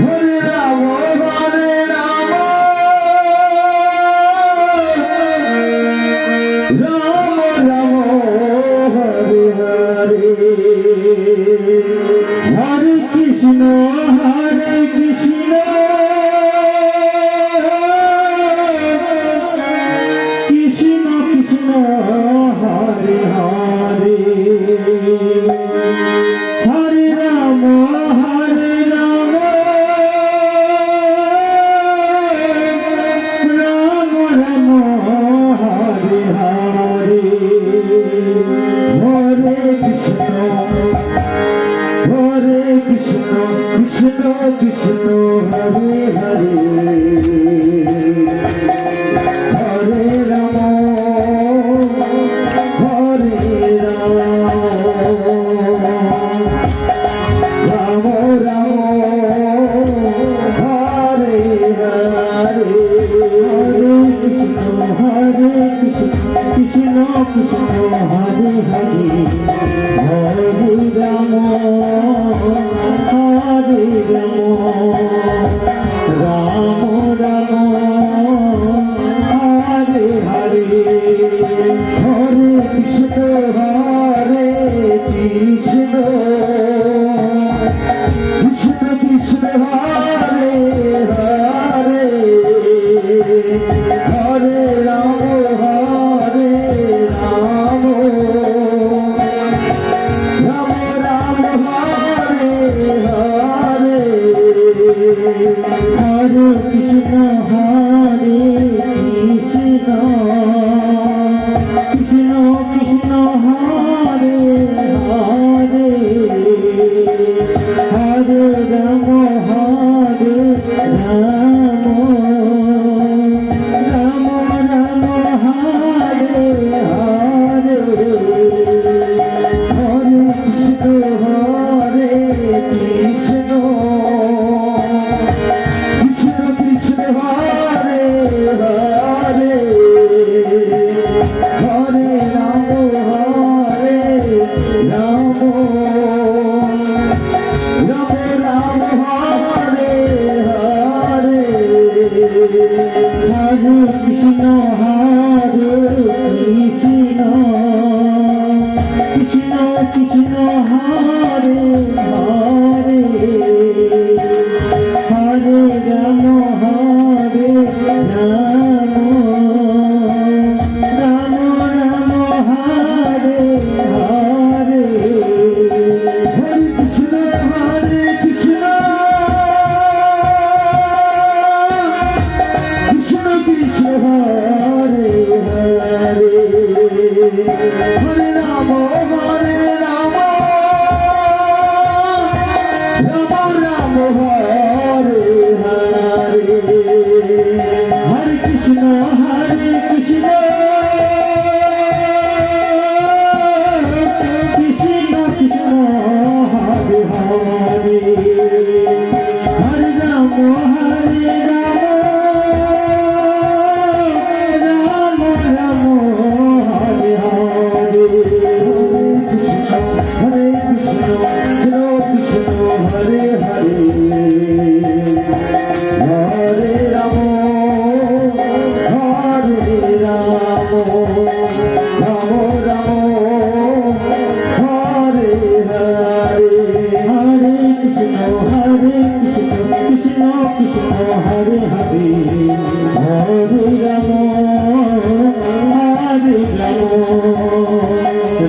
হরে রাম হরে রাম রাম রাম হরে হরে হরে কৃষ্ণ কৃষ্ণ কৃষ্ণ হরে হরে হরে রাম রাম রাম হরে হরে হরে কৃষ্ণ কৃষ্ণ কৃষ্ণ হরে হরে হরে রাম রাম রাম হরে হরে হরে কৃষ্ণ কৃষ্ণ হরে হরে হরে রাম রাম রাম হরে হরে হরে কৃষ্ণ কৃষ্ণ কৃষ্ণ হরে হরে হরে রাম রাম রাম হরে হরে হরে কৃষ্ণ কৃষ্ণ কৃষ্ণ হরে হরে হরে রাম রাম রাম হরে হরে হরে কৃষ্ণ কৃষ্ণ কৃষ্ণ হরে হরে হরে রাম রাম রাম হরে হরে হরে কৃষ্ণ কৃষ্ণ কৃষ্ণ হরে হরে হরে রাম রাম রাম হরে হরে হরে কৃষ্ণ কৃষ্ণ কৃষ্ণ হরে হরে হরে রাম রাম হরে হরে হরে কৃষ্ণ কৃষ্ণ কৃষ্ণ হরে হরে হরে রাম রাম রাম হরে হরে হরে কৃষ্ণ কৃষ্ণ হরে হরে হরে রাম রাম রাম হরে হরে হরে কৃষ্ণ কৃষ্ণ কৃষ্ণ হরে হরে হরে রাম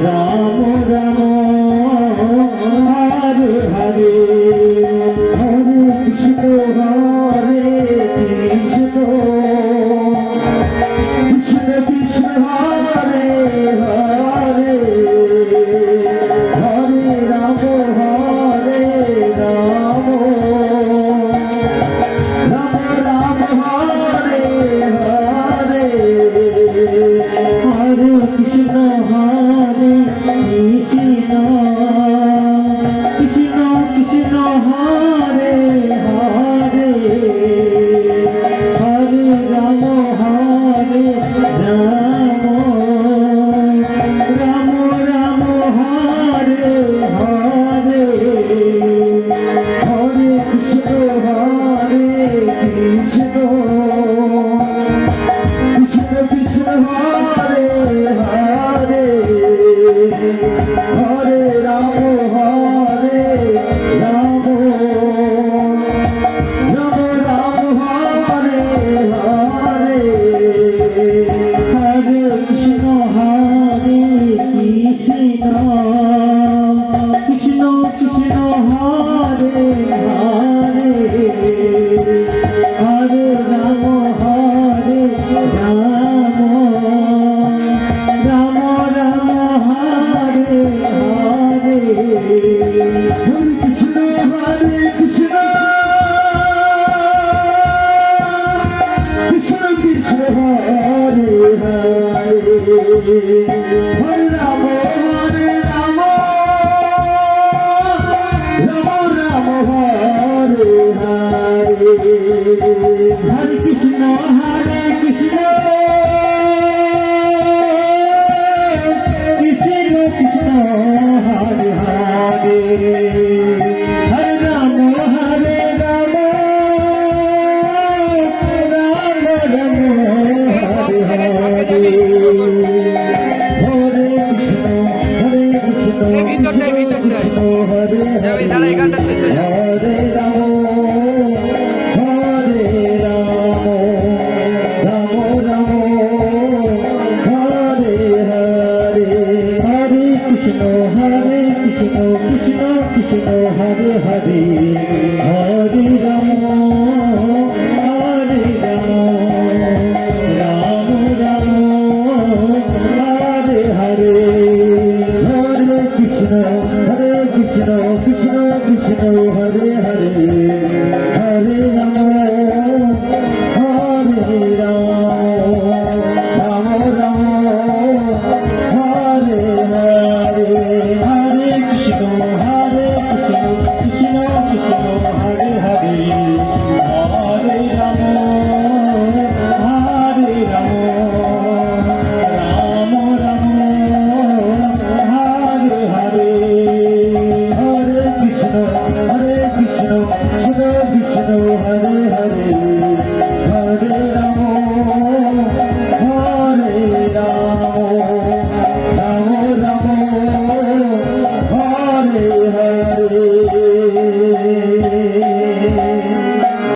রাম রাম হরে হরে হরে কৃষ্ণ কৃষ্ণ কৃষ্ণ হরে হরে হরে রাম রাম রাম হরে হরে হরে কৃষ্ণ কৃষ্ণ কৃষ্ণ রাম হরে হরে হরে কৃষ্ণ কৃষ্ণ কৃষ্ণ কৃষ্ণ হরে হরে হরে রাম হরে রাম রাম রাম হরে হরে তাহলে এই গানটা শেষ হয়ে যাবে। হরে রাম রাম রাম হরে হরে হরে কৃষ্ণ কৃষ্ণ কৃষ্ণ হরে হরে হরে রাম রাম রাম হরে হরে হরে কৃষ্ণ কৃষ্ণ কৃষ্ণ হরে হরে হরে রাম রাম রাম হরে হরে হরে কৃষ্ণ কৃষ্ণ কৃষ্ণ হরে হরে হরে রাম রাম হরে হরে হরে কৃষ্ণ কৃষ্ণ কৃষ্ণ হরে হরে হরে রাম রাম রাম হরে হরে